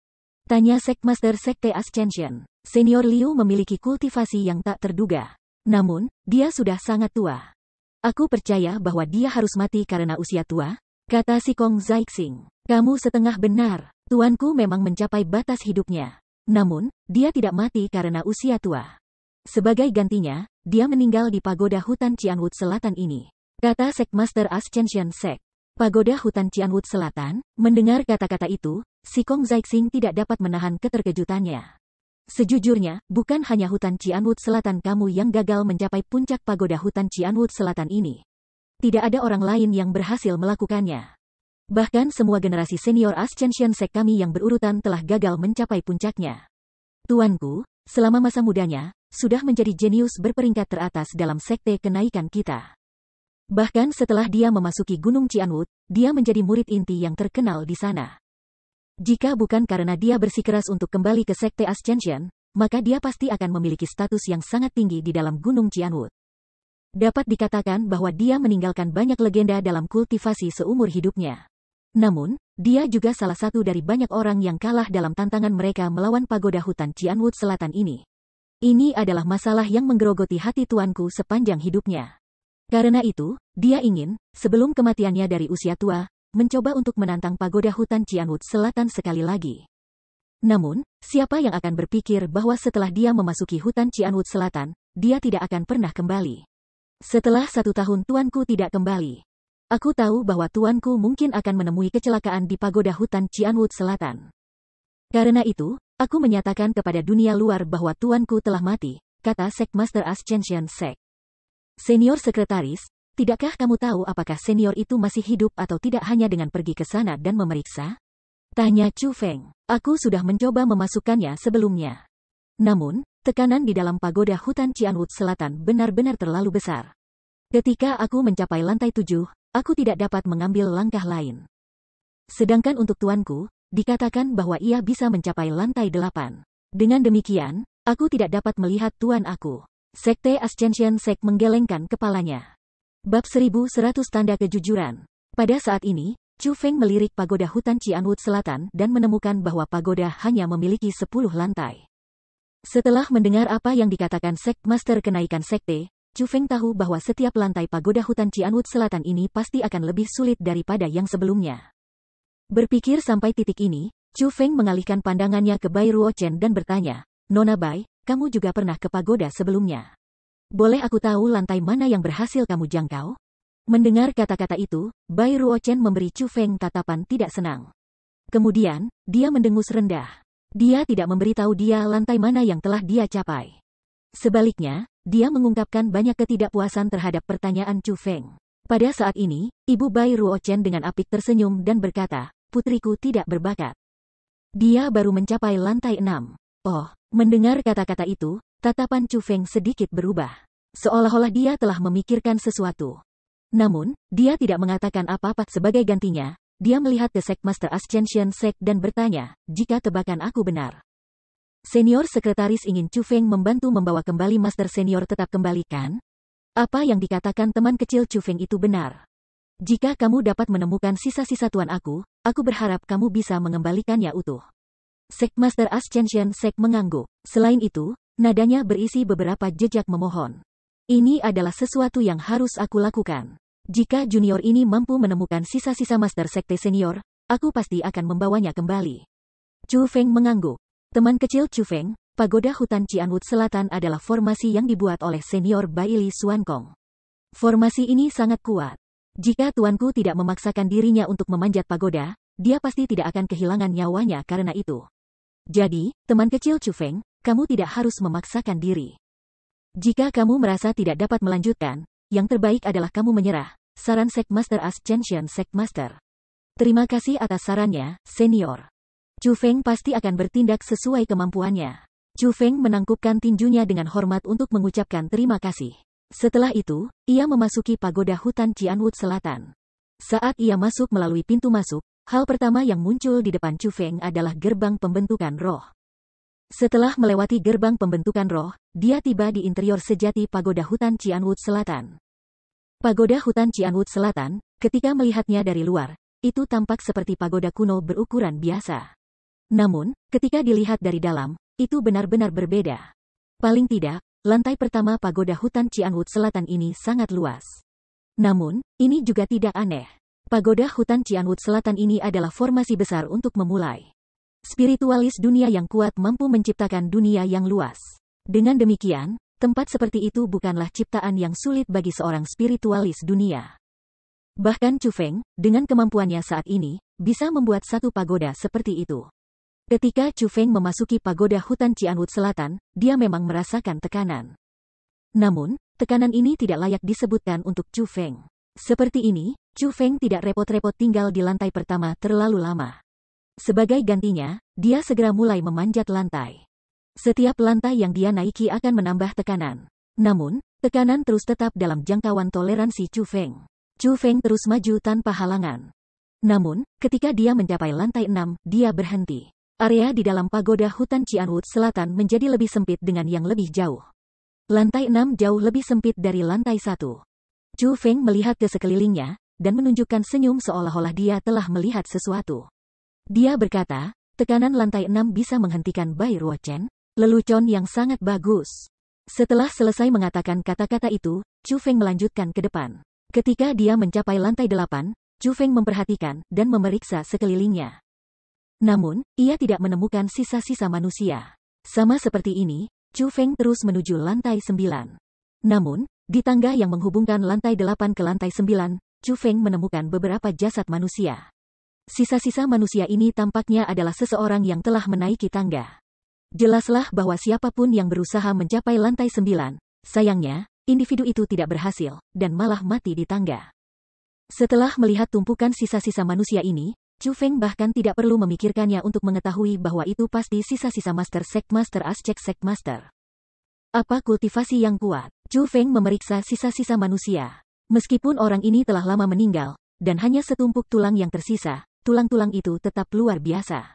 Tanya Sekmaster Sekte Ascension. Senior Liu memiliki kultivasi yang tak terduga. Namun, dia sudah sangat tua. Aku percaya bahwa dia harus mati karena usia tua, kata Sikong Zaixing. Kamu setengah benar. Tuanku memang mencapai batas hidupnya. Namun, dia tidak mati karena usia tua. Sebagai gantinya, dia meninggal di pagoda hutan Cianwood Selatan ini, kata Sekmaster Ascension Sek. Pagoda hutan Cianwood Selatan, mendengar kata-kata itu, Sikong Zaixing tidak dapat menahan keterkejutannya. Sejujurnya, bukan hanya hutan Cianwood Selatan kamu yang gagal mencapai puncak pagoda hutan Cianwood Selatan ini. Tidak ada orang lain yang berhasil melakukannya. Bahkan semua generasi senior Ascension Sect kami yang berurutan telah gagal mencapai puncaknya. Tuanku, selama masa mudanya, sudah menjadi jenius berperingkat teratas dalam sekte kenaikan kita. Bahkan setelah dia memasuki Gunung Cianwood, dia menjadi murid inti yang terkenal di sana. Jika bukan karena dia bersikeras untuk kembali ke sekte Ascension, maka dia pasti akan memiliki status yang sangat tinggi di dalam Gunung Cianwood. Dapat dikatakan bahwa dia meninggalkan banyak legenda dalam kultivasi seumur hidupnya. Namun, dia juga salah satu dari banyak orang yang kalah dalam tantangan mereka melawan pagoda hutan Cianwood Selatan ini. Ini adalah masalah yang menggerogoti hati tuanku sepanjang hidupnya. Karena itu, dia ingin, sebelum kematiannya dari usia tua, mencoba untuk menantang pagoda hutan Cianwood Selatan sekali lagi. Namun, siapa yang akan berpikir bahwa setelah dia memasuki hutan Cianwood Selatan, dia tidak akan pernah kembali. Setelah 1 tahun tuanku tidak kembali. Aku tahu bahwa tuanku mungkin akan menemui kecelakaan di pagoda hutan Cianwood Selatan. Karena itu, aku menyatakan kepada dunia luar bahwa tuanku telah mati, kata Sectmaster Ascension Sect. Senior Sekretaris, tidakkah kamu tahu apakah senior itu masih hidup atau tidak hanya dengan pergi ke sana dan memeriksa? Tanya Chu Feng. Aku sudah mencoba memasukkannya sebelumnya. Namun, tekanan di dalam pagoda hutan Cianwood Selatan benar-benar terlalu besar. Ketika aku mencapai lantai 7, aku tidak dapat mengambil langkah lain. Sedangkan untuk tuanku, dikatakan bahwa ia bisa mencapai lantai 8. Dengan demikian, aku tidak dapat melihat tuan aku. Sekte Ascension Sect menggelengkan kepalanya. Bab 1100 Tanda Kejujuran. Pada saat ini, Chu Feng melirik pagoda hutan Cianwood Selatan dan menemukan bahwa pagoda hanya memiliki 10 lantai. Setelah mendengar apa yang dikatakan Sectmaster kenaikan sekte, Chu Feng tahu bahwa setiap lantai pagoda hutan Cianwood Selatan ini pasti akan lebih sulit daripada yang sebelumnya. Berpikir sampai titik ini, Chu Feng mengalihkan pandangannya ke Bai Ruochen dan bertanya, Nona Bai, kamu juga pernah ke pagoda sebelumnya. Boleh aku tahu lantai mana yang berhasil kamu jangkau? Mendengar kata-kata itu, Bai Ruochen memberi Chu Feng tatapan tidak senang. Kemudian, dia mendengus rendah. Dia tidak memberitahu dia lantai mana yang telah dia capai. Sebaliknya, dia mengungkapkan banyak ketidakpuasan terhadap pertanyaan Chu Feng. Pada saat ini, Ibu Bai Ruochen dengan apik tersenyum dan berkata, putriku tidak berbakat. Dia baru mencapai lantai 6. Oh, mendengar kata-kata itu, tatapan Chu Feng sedikit berubah. Seolah-olah dia telah memikirkan sesuatu. Namun, dia tidak mengatakan apa-apa sebagai gantinya. Dia melihat ke Sectmaster Ascension Sect dan bertanya, jika tebakan aku benar. Senior Sekretaris ingin Chu Feng membantu membawa kembali Master Senior tetap kembali kan? Apa yang dikatakan teman kecil Chu Feng itu benar. Jika kamu dapat menemukan sisa-sisa tuan aku berharap kamu bisa mengembalikannya utuh. Sectmaster Ascension Sect mengangguk. Selain itu, nadanya berisi beberapa jejak memohon. Ini adalah sesuatu yang harus aku lakukan. Jika junior ini mampu menemukan sisa-sisa Master Sekte Senior, aku pasti akan membawanya kembali. Chu Feng mengangguk. Teman kecil Chu Feng, pagoda hutan Cianwood Selatan adalah formasi yang dibuat oleh Senior Bai Li Xuankong. Formasi ini sangat kuat. Jika tuanku tidak memaksakan dirinya untuk memanjat pagoda, dia pasti tidak akan kehilangan nyawanya karena itu. Jadi, teman kecil Chu Feng, kamu tidak harus memaksakan diri. Jika kamu merasa tidak dapat melanjutkan, yang terbaik adalah kamu menyerah, saran Sectmaster Ascension Sectmaster. Terima kasih atas sarannya, senior. Chu Feng pasti akan bertindak sesuai kemampuannya. Chu Feng menangkupkan tinjunya dengan hormat untuk mengucapkan terima kasih. Setelah itu, ia memasuki pagoda hutan Cianwood Selatan. Saat ia masuk melalui pintu masuk, hal pertama yang muncul di depan Chu Feng adalah gerbang pembentukan roh. Setelah melewati gerbang pembentukan roh, dia tiba di interior sejati pagoda hutan Cianwood Selatan. Pagoda hutan Cianwood Selatan, ketika melihatnya dari luar, itu tampak seperti pagoda kuno berukuran biasa. Namun, ketika dilihat dari dalam, itu benar-benar berbeda. Paling tidak, lantai pertama pagoda hutan Cianwood Selatan ini sangat luas. Namun, ini juga tidak aneh. Pagoda hutan Cianwood Selatan ini adalah formasi besar untuk memulai. Spiritualis dunia yang kuat mampu menciptakan dunia yang luas. Dengan demikian, tempat seperti itu bukanlah ciptaan yang sulit bagi seorang spiritualis dunia. Bahkan Chu Feng, dengan kemampuannya saat ini, bisa membuat satu pagoda seperti itu. Ketika Chu Feng memasuki pagoda hutan Cianwood Selatan, dia memang merasakan tekanan. Namun, tekanan ini tidak layak disebutkan untuk Chu Feng. Seperti ini, Chu Feng tidak repot-repot tinggal di lantai pertama terlalu lama. Sebagai gantinya, dia segera mulai memanjat lantai. Setiap lantai yang dia naiki akan menambah tekanan. Namun, tekanan terus tetap dalam jangkauan toleransi Chu Feng. Chu Feng terus maju tanpa halangan. Namun, ketika dia mencapai lantai 6, dia berhenti. Area di dalam pagoda hutan Cianwood Selatan menjadi lebih sempit dengan yang lebih jauh. Lantai 6 jauh lebih sempit dari lantai 1. Chu Feng melihat ke sekelilingnya, dan menunjukkan senyum seolah-olah dia telah melihat sesuatu. Dia berkata, tekanan lantai 6 bisa menghentikan Bai Ruochen, lelucon yang sangat bagus. Setelah selesai mengatakan kata-kata itu, Chu Feng melanjutkan ke depan. Ketika dia mencapai lantai 8, Chu Feng memperhatikan dan memeriksa sekelilingnya. Namun, ia tidak menemukan sisa-sisa manusia. Sama seperti ini, Chu Feng terus menuju lantai 9. Namun, di tangga yang menghubungkan lantai 8 ke lantai 9, Chu Feng menemukan beberapa jasad manusia. Sisa-sisa manusia ini tampaknya adalah seseorang yang telah menaiki tangga. Jelaslah bahwa siapapun yang berusaha mencapai lantai 9, sayangnya, individu itu tidak berhasil, dan malah mati di tangga. Setelah melihat tumpukan sisa-sisa manusia ini, Chu Feng bahkan tidak perlu memikirkannya untuk mengetahui bahwa itu pasti sisa-sisa Master Sect Master Aztec Sect Master. Apa kultivasi yang kuat? Chu Feng memeriksa sisa-sisa manusia. Meskipun orang ini telah lama meninggal, dan hanya setumpuk tulang yang tersisa, tulang-tulang itu tetap luar biasa.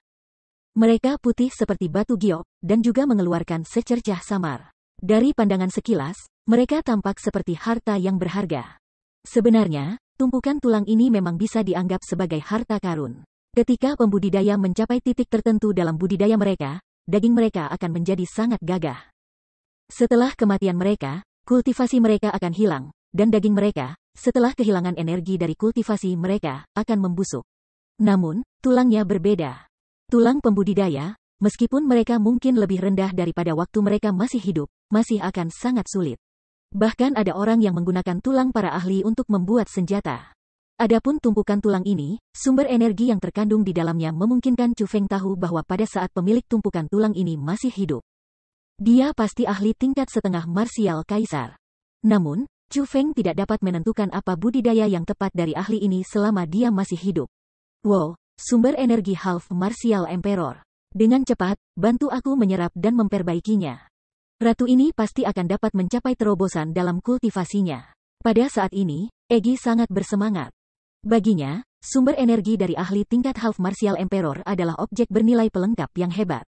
Mereka putih seperti batu giok, dan juga mengeluarkan secercah samar. Dari pandangan sekilas, mereka tampak seperti harta yang berharga. Sebenarnya, tumpukan tulang ini memang bisa dianggap sebagai harta karun. Ketika pembudidaya mencapai titik tertentu dalam budidaya mereka, daging mereka akan menjadi sangat gagah. Setelah kematian mereka, kultivasi mereka akan hilang, dan daging mereka, setelah kehilangan energi dari kultivasi mereka, akan membusuk. Namun, tulangnya berbeda. Tulang pembudidaya, meskipun mereka mungkin lebih rendah daripada waktu mereka masih hidup, masih akan sangat sulit. Bahkan ada orang yang menggunakan tulang para ahli untuk membuat senjata. Adapun tumpukan tulang ini, sumber energi yang terkandung di dalamnya memungkinkan Chu Feng tahu bahwa pada saat pemilik tumpukan tulang ini masih hidup, dia pasti ahli tingkat setengah marsial kaisar. Namun, Chu Feng tidak dapat menentukan apa budidaya yang tepat dari ahli ini selama dia masih hidup. Wow, sumber energi half martial emperor. Dengan cepat, bantu aku menyerap dan memperbaikinya. Ratu ini pasti akan dapat mencapai terobosan dalam kultivasinya. Pada saat ini, Egi sangat bersemangat. Baginya, sumber energi dari ahli tingkat half martial emperor adalah objek bernilai pelengkap yang hebat.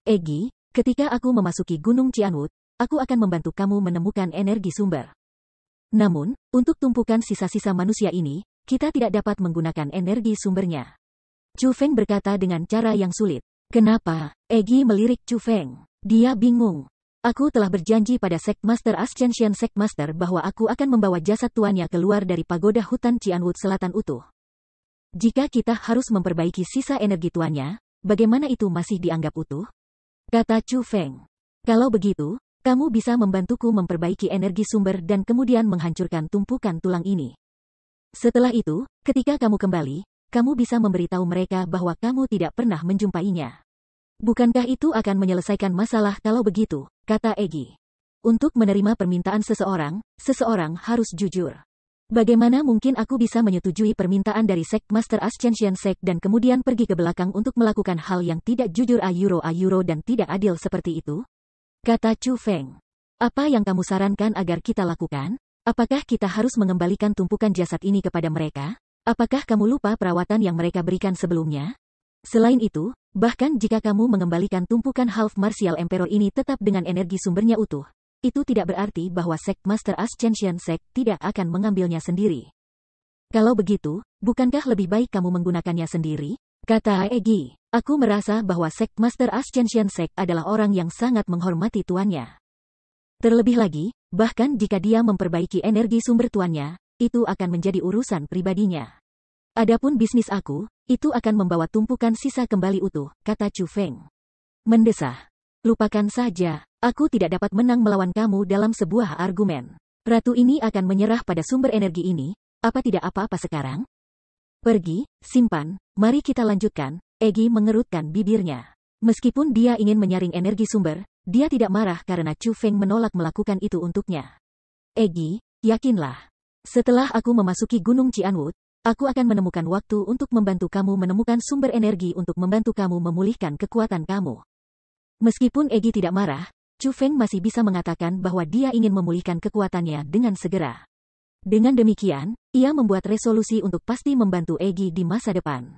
Egi, ketika aku memasuki Gunung Cianwood, aku akan membantu kamu menemukan energi sumber. Namun, untuk tumpukan sisa-sisa manusia ini, kita tidak dapat menggunakan energi sumbernya. Chu Feng berkata dengan cara yang sulit. Kenapa? Egi melirik Chu Feng. Dia bingung. Aku telah berjanji pada Sect Master Ascension Sect Master bahwa aku akan membawa jasad tuannya keluar dari pagoda hutan Cianwood Selatan utuh. Jika kita harus memperbaiki sisa energi tuannya, bagaimana itu masih dianggap utuh? Kata Chu Feng. Kalau begitu, kamu bisa membantuku memperbaiki energi sumber dan kemudian menghancurkan tumpukan tulang ini. Setelah itu, ketika kamu kembali, kamu bisa memberitahu mereka bahwa kamu tidak pernah menjumpainya. Bukankah itu akan menyelesaikan masalah kalau begitu, kata Egi. Untuk menerima permintaan seseorang, seseorang harus jujur. Bagaimana mungkin aku bisa menyetujui permintaan dari Sect Master Ascension Sect dan kemudian pergi ke belakang untuk melakukan hal yang tidak jujur ayuro dan tidak adil seperti itu? Kata Chu Feng. Apa yang kamu sarankan agar kita lakukan? Apakah kita harus mengembalikan tumpukan jasad ini kepada mereka? Apakah kamu lupa perawatan yang mereka berikan sebelumnya? Selain itu, bahkan jika kamu mengembalikan tumpukan half martial emperor ini tetap dengan energi sumbernya utuh, itu tidak berarti bahwa Sect Master Ascension Sect tidak akan mengambilnya sendiri. Kalau begitu, bukankah lebih baik kamu menggunakannya sendiri? Kata Egi. Aku merasa bahwa Sect Master Ascension Sect adalah orang yang sangat menghormati tuannya. Terlebih lagi, bahkan jika dia memperbaiki energi sumber tuannya, itu akan menjadi urusan pribadinya. Adapun bisnis aku, itu akan membawa tumpukan sisa kembali utuh, kata Chu Feng. Mendesah. Lupakan saja, aku tidak dapat menang melawan kamu dalam sebuah argumen. Ratu ini akan menyerah pada sumber energi ini, apa tidak apa-apa sekarang? Pergi, simpan, mari kita lanjutkan, Egi mengerutkan bibirnya. Meskipun dia ingin menyaring energi sumber, dia tidak marah karena Chu Feng menolak melakukan itu untuknya. Egi, yakinlah. Setelah aku memasuki Gunung Cianwood, aku akan menemukan waktu untuk membantu kamu menemukan sumber energi untuk membantu kamu memulihkan kekuatan kamu. Meskipun Egi tidak marah, Chu Feng masih bisa mengatakan bahwa dia ingin memulihkan kekuatannya dengan segera. Dengan demikian, ia membuat resolusi untuk pasti membantu Egi di masa depan.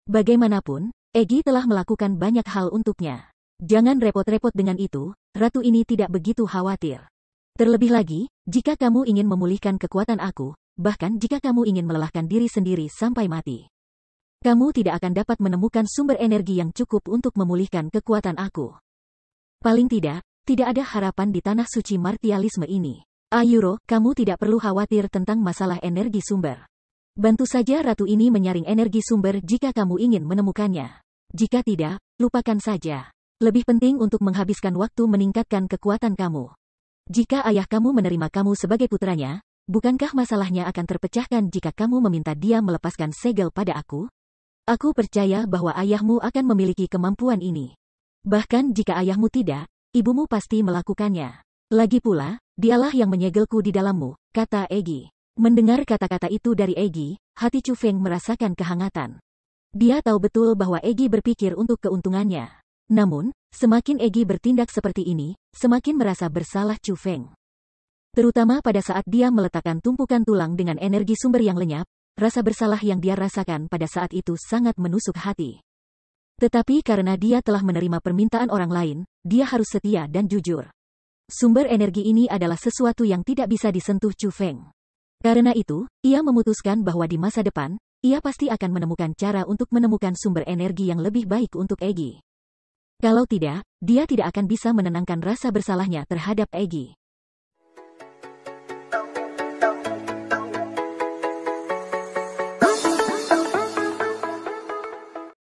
Bagaimanapun, Egi telah melakukan banyak hal untuknya. Jangan repot-repot dengan itu, ratu ini tidak begitu khawatir. Terlebih lagi, jika kamu ingin memulihkan kekuatan aku, bahkan jika kamu ingin melelahkan diri sendiri sampai mati, kamu tidak akan dapat menemukan sumber energi yang cukup untuk memulihkan kekuatan aku. Paling tidak ada harapan di tanah suci martialisme ini. Ayuro, kamu tidak perlu khawatir tentang masalah energi sumber. Bantu saja ratu ini menyaring energi sumber jika kamu ingin menemukannya. Jika tidak, lupakan saja. Lebih penting untuk menghabiskan waktu meningkatkan kekuatan kamu. Jika ayah kamu menerima kamu sebagai putranya, bukankah masalahnya akan terpecahkan jika kamu meminta dia melepaskan segel pada aku? Aku percaya bahwa ayahmu akan memiliki kemampuan ini. Bahkan jika ayahmu tidak, ibumu pasti melakukannya. Lagi pula, dialah yang menyegelku di dalammu, kata Egi. Mendengar kata-kata itu dari Egi, hati Chu Feng merasakan kehangatan. Dia tahu betul bahwa Egi berpikir untuk keuntungannya. Namun, semakin Egi bertindak seperti ini, semakin merasa bersalah Chu Feng. Terutama pada saat dia meletakkan tumpukan tulang dengan energi sumber yang lenyap, rasa bersalah yang dia rasakan pada saat itu sangat menusuk hati. Tetapi karena dia telah menerima permintaan orang lain, dia harus setia dan jujur. Sumber energi ini adalah sesuatu yang tidak bisa disentuh Chu Feng. Karena itu, ia memutuskan bahwa di masa depan, ia pasti akan menemukan cara untuk menemukan sumber energi yang lebih baik untuk Egi. Kalau tidak, dia tidak akan bisa menenangkan rasa bersalahnya terhadap Egi.